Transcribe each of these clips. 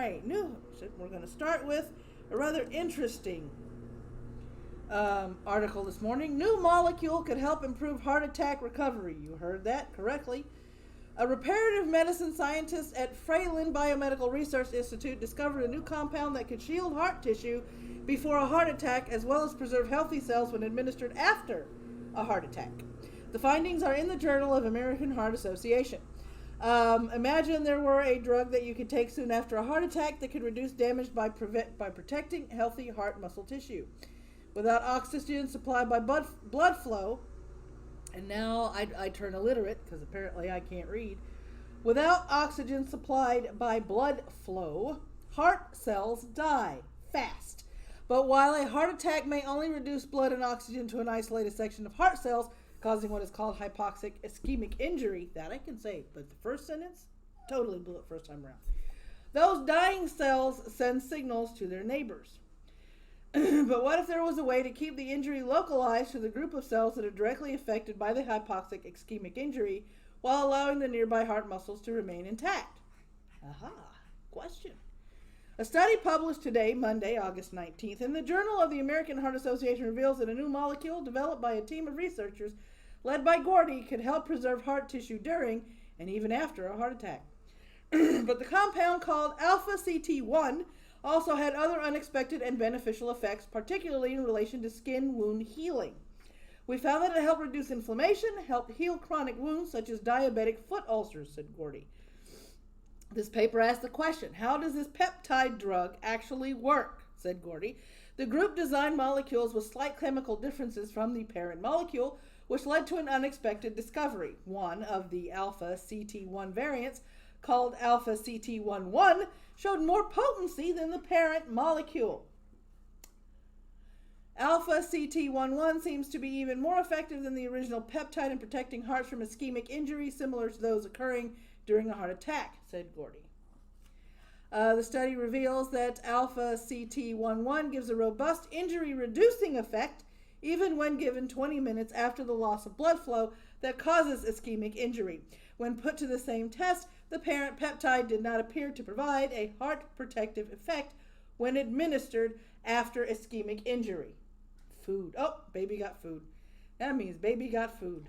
right, we're going to start with a rather interesting article this morning. New molecule could help improve heart attack recovery. You heard that correctly. A reparative medicine scientist at Fralin Biomedical Research Institute discovered a new compound that could shield heart tissue before a heart attack, as well as preserve healthy cells when administered after a heart attack. The findings are in the Journal of American Heart Association. Imagine there were a drug that you could take soon after a heart attack that could reduce damage by protecting healthy heart muscle tissue. Without oxygen supplied by blood flow, and now I turn illiterate because apparently I can't read. Without oxygen supplied by blood flow, heart cells die fast. But while a heart attack may only reduce blood and oxygen to an isolated section of heart cells, causing what is called hypoxic ischemic injury, that I can say, but the first sentence totally blew it first time around. Those dying cells send signals to their neighbors. But what if there was a way to keep the injury localized to the group of cells that are directly affected by the hypoxic ischemic injury while allowing the nearby heart muscles to remain intact? Aha, question. A study published today, Monday, August 19th, in the Journal of the American Heart Association reveals that a new molecule developed by a team of researchers led by Gordy could help preserve heart tissue during and even after a heart attack. But the compound, called alpha-CT1, also had other unexpected and beneficial effects, particularly in relation to skin wound healing. We found that it helped reduce inflammation, helped heal chronic wounds such as diabetic foot ulcers, said Gordy. This paper asked the question, how does this peptide drug actually work, said Gordy. The group designed molecules with slight chemical differences from the parent molecule, which led to an unexpected discovery. One of the alpha-CT1 variants, called alpha-CT11, showed more potency than the parent molecule. Alpha-CT11 seems to be even more effective than the original peptide in protecting hearts from ischemic injury similar to those occurring during a heart attack, said Gordy. The study reveals that alpha-CT11 gives a robust injury-reducing effect even when given 20 minutes after the loss of blood flow that causes ischemic injury. When put to the same test, the parent peptide did not appear to provide a heart protective effect when administered after ischemic injury. Food. Oh, baby got food. That means baby got food.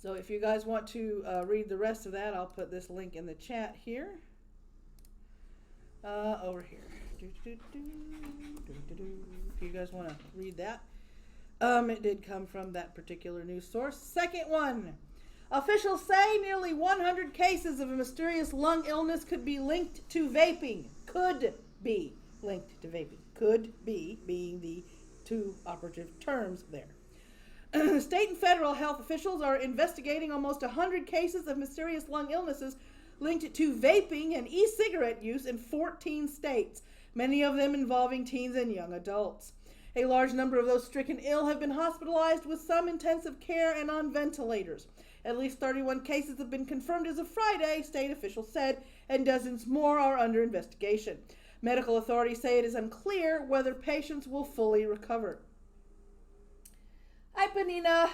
So if you guys want to read the rest of that, I'll put this link in the chat here. Over here. If you guys want to read that. It did come from that particular news source. Second one. Officials say nearly 100 cases of a mysterious lung illness could be linked to vaping. Could be linked to vaping. Could be being the two operative terms there. State and federal health officials are investigating almost 100 cases of mysterious lung illnesses linked to vaping and e-cigarette use in 14 states, many of them involving teens and young adults. A large number of those stricken ill have been hospitalized with some intensive care and on ventilators. At least 31 cases have been confirmed as of Friday, state officials said, and dozens more are under investigation. Medical authorities say it is unclear whether patients will fully recover. Hi, Panina.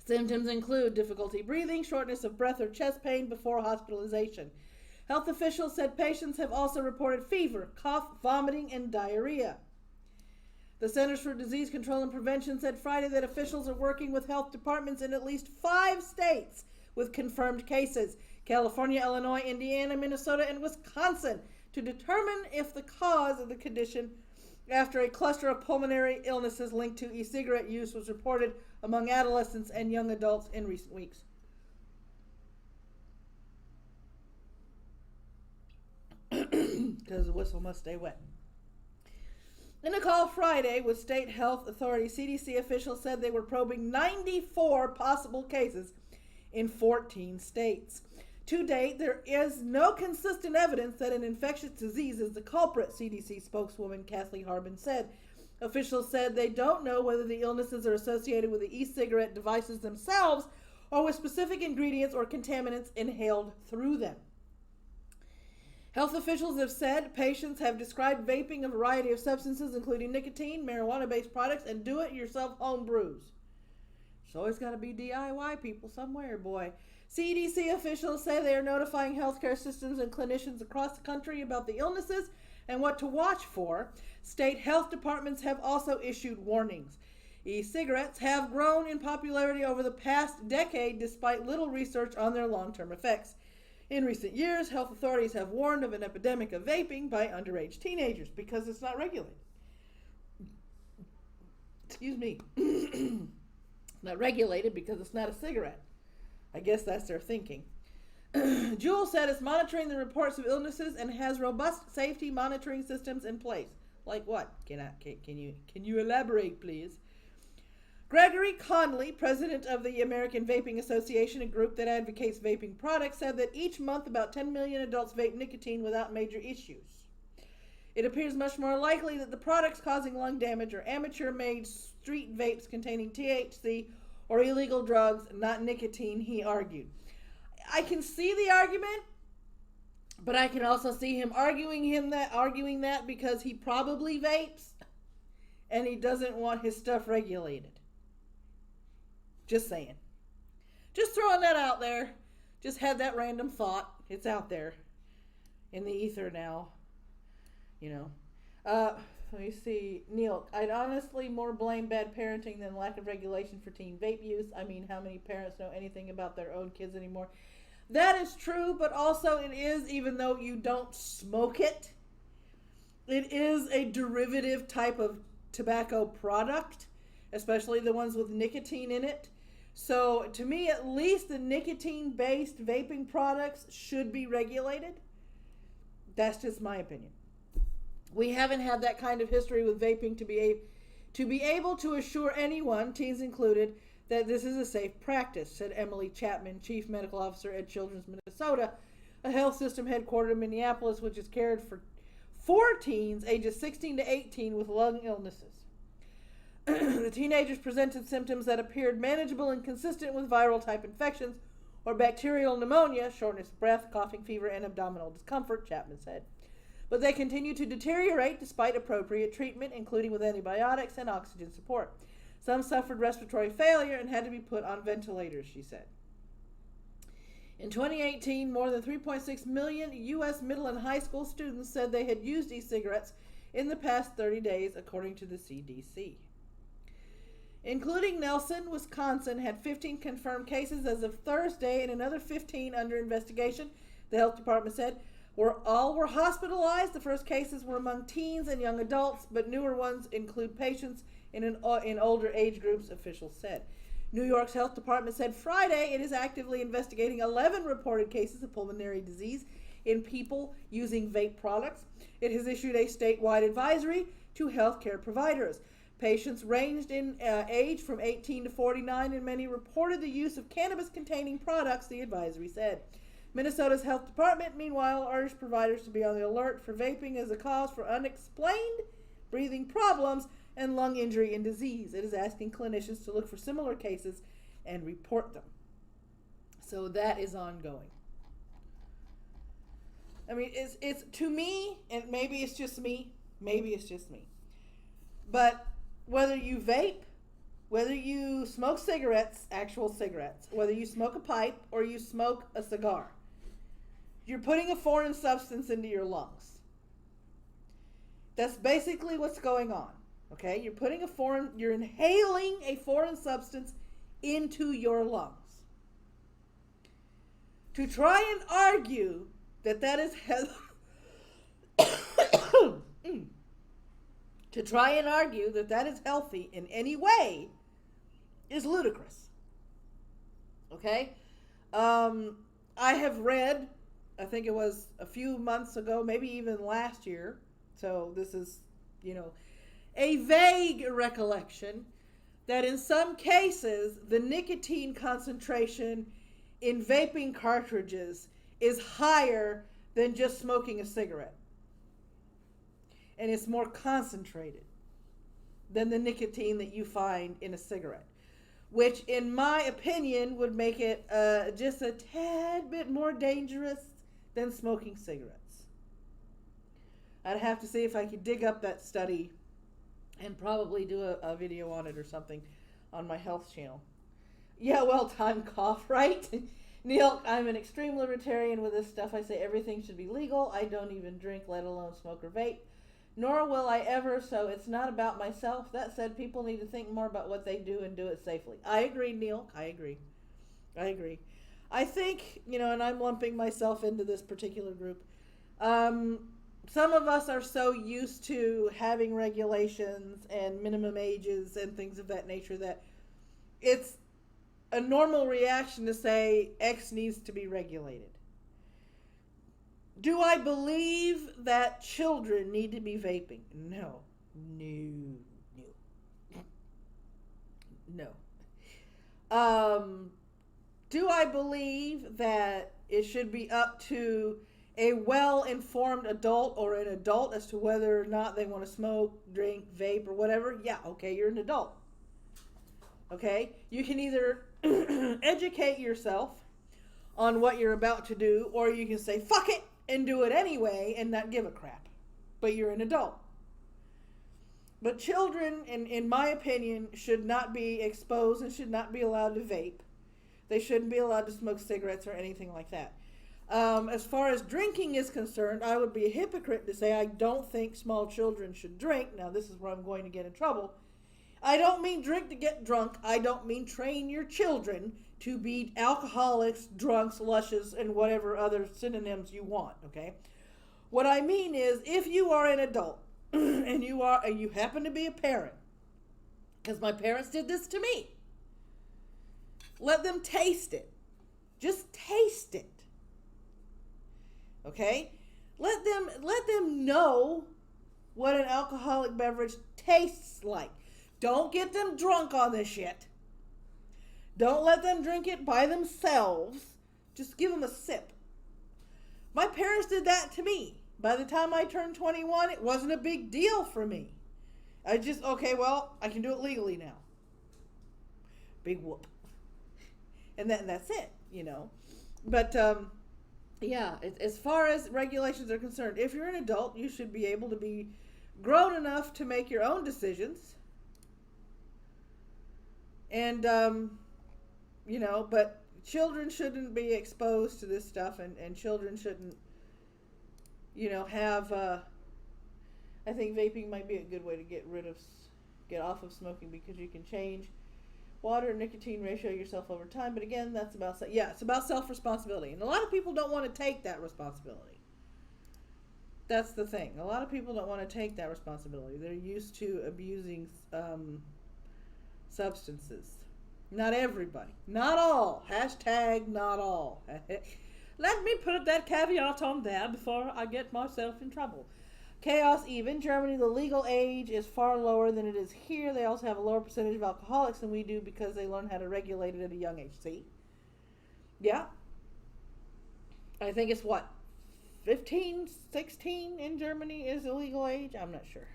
Symptoms include difficulty breathing, shortness of breath, or chest pain before hospitalization. Health officials said patients have also reported fever, cough, vomiting, and diarrhea. The Centers for Disease Control and Prevention said Friday that officials are working with health departments in at least 5 states with confirmed cases: California, Illinois, Indiana, Minnesota, and Wisconsin, to determine if the cause of the condition after a cluster of pulmonary illnesses linked to e-cigarette use was reported among adolescents and young adults in recent weeks. Because the whistle must stay wet. In a call Friday with state health authorities, CDC officials said they were probing 94 possible cases in 14 states. To date, there is no consistent evidence that an infectious disease is the culprit, CDC spokeswoman Kathleen Harbin said. Officials said they don't know whether the illnesses are associated with the e-cigarette devices themselves or with specific ingredients or contaminants inhaled through them. Health officials have said patients have described vaping a variety of substances, including nicotine, marijuana-based products, and do-it-yourself home brews. It's always got to be DIY, people, somewhere, boy. CDC officials say they are notifying healthcare systems and clinicians across the country about the illnesses and what to watch for. State health departments have also issued warnings. E-cigarettes have grown in popularity over the past decade despite little research on their long-term effects. In recent years, health authorities have warned of an epidemic of vaping by underage teenagers because it's not regulated. Excuse me. Not regulated because it's not a cigarette. I guess that's their thinking. Jewel said it's monitoring the reports of illnesses and has robust safety monitoring systems in place. Like what? Can you elaborate, please? Gregory Conley, president of the American Vaping Association, a group that advocates vaping products, said that each month about 10 million adults vape nicotine without major issues. It appears much more likely that the products causing lung damage are amateur-made street vapes containing THC or illegal drugs, not nicotine, he argued. I can see the argument, but I can also see him arguing that because he probably vapes and he doesn't want his stuff regulated. Just saying. Just throwing that out there. Just had that random thought. It's out there in the ether now. You know. Let me see. Neil, I'd honestly more blame bad parenting than lack of regulation for teen vape use. I mean, how many parents know anything about their own kids anymore? That is true, but also it is, even though you don't smoke it, it is a derivative type of tobacco product, especially the ones with nicotine in it. So to me, at least the nicotine-based vaping products should be regulated. That's just my opinion. We haven't had that kind of history with vaping to be able to assure anyone, teens included, that this is a safe practice, said Emily Chapman, Chief Medical Officer at Children's Minnesota, a health system headquartered in Minneapolis, which is cared for teens ages 16 to 18 with lung illnesses. The teenagers presented symptoms that appeared manageable and consistent with viral type infections or bacterial pneumonia, shortness of breath, coughing, fever, and abdominal discomfort, Chapman said. But they continue to deteriorate despite appropriate treatment, including with antibiotics and oxygen support. Some suffered respiratory failure and had to be put on ventilators, she said. In 2018, more than 3.6 million U.S. middle and high school students said they had used e-cigarettes in the past 30 days, according to the CDC. Including Nelson, Wisconsin, had 15 confirmed cases as of Thursday and another 15 under investigation, the health department said. All were hospitalized. The first cases were among teens and young adults, but newer ones include patients in older age groups, officials said. New York's health department said Friday it is actively investigating 11 reported cases of pulmonary disease in people using vape products. It has issued a statewide advisory to healthcare providers. Patients ranged in age from 18 to 49, and many reported the use of cannabis-containing products, the advisory said. Minnesota's health department, meanwhile, urged providers to be on the alert for vaping as a cause for unexplained breathing problems and lung injury and disease. It is asking clinicians to look for similar cases and report them. So that is ongoing. I mean, it's to me, and maybe it's just me, but whether you vape, whether you smoke cigarettes, actual cigarettes, whether you smoke a pipe or you smoke a cigar, you're putting a foreign substance into your lungs. That's basically what's going on. Okay? You're inhaling a foreign substance into your lungs. To try and argue that is to try and argue that is healthy in any way is ludicrous. Okay? I have read, I think it was a few months ago, maybe even last year, so this is, a vague recollection, that in some cases the nicotine concentration in vaping cartridges is higher than just smoking a cigarette. And it's more concentrated than the nicotine that you find in a cigarette, which in my opinion would make it just a tad bit more dangerous than smoking cigarettes. I'd have to see if I could dig up that study and probably do a video on it or something on my health channel. Yeah, well-timed cough, right? Neil, I'm an extreme libertarian with this stuff. I say everything should be legal. I don't even drink, let alone smoke or vape. Nor will I ever, so it's not about myself. That said, people need to think more about what they do and do it safely. I agree, Neil. I agree. I think, and I'm lumping myself into this particular group. Some of us are so used to having regulations and minimum ages and things of that nature that it's a normal reaction to say X needs to be regulated. Do I believe that children need to be vaping? No. Do I believe that it should be up to a well-informed adult or an adult as to whether or not they want to smoke, drink, vape, or whatever? Yeah, okay, you're an adult. Okay? You can either educate yourself on what you're about to do, or you can say, fuck it, and do it anyway and not give a crap. But you're an adult. But children, in my opinion, should not be exposed and should not be allowed to vape. They shouldn't be allowed to smoke cigarettes or anything like that. As far as drinking is concerned, I would be a hypocrite to say I don't think small children should drink. Now, this is where I'm going to get in trouble. I don't mean drink to get drunk. I don't mean train your children to be alcoholics, drunks, lushes, and whatever other synonyms you want, okay? What I mean is, if you are an adult and you happen to be a parent, because my parents did this to me, let them taste it. Just taste it. Okay? Let them know what an alcoholic beverage tastes like. Don't get them drunk on this shit. Don't let them drink it by themselves. Just give them a sip. My parents did that to me. By the time I turned 21, it wasn't a big deal for me. I just, okay, well, I can do it legally now. Big whoop. And that's it, But, yeah, as far as regulations are concerned, if you're an adult, you should be able to be grown enough to make your own decisions. And, but children shouldn't be exposed to this stuff, and children shouldn't, have, I think vaping might be a good way to get off of smoking, because you can change water and nicotine ratio yourself over time. But again, it's about self-responsibility. And a lot of people don't want to take that responsibility. That's the thing. A lot of people don't want to take that responsibility. They're used to abusing substances. Not everybody. Not all. Hashtag not all. Let me put that caveat on there before I get myself in trouble. Chaos Eve. In Germany, the legal age is far lower than it is here. They also have a lower percentage of alcoholics than we do because they learn how to regulate it at a young age. See? Yeah. I think it's 15, 16 in Germany is the legal age? I'm not sure.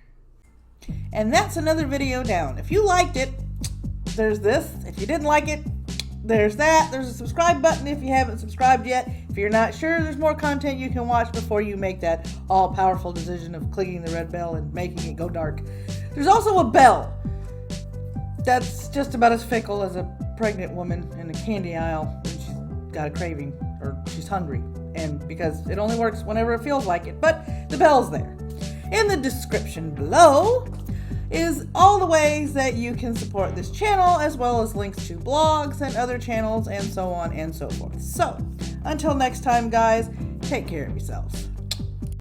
And that's another video down. If you liked it, there's this. If you didn't like it, there's that. There's a subscribe button if you haven't subscribed yet. If you're not sure, there's more content you can watch before you make that all-powerful decision of clicking the red bell and making it go dark. There's also a bell that's just about as fickle as a pregnant woman in a candy aisle when she's got a craving or she's hungry, and because it only works whenever it feels like it. But the bell's there. In the description below is all the ways that you can support this channel, as well as links to blogs and other channels and so on and so forth. So, until next time, guys, take care of yourselves.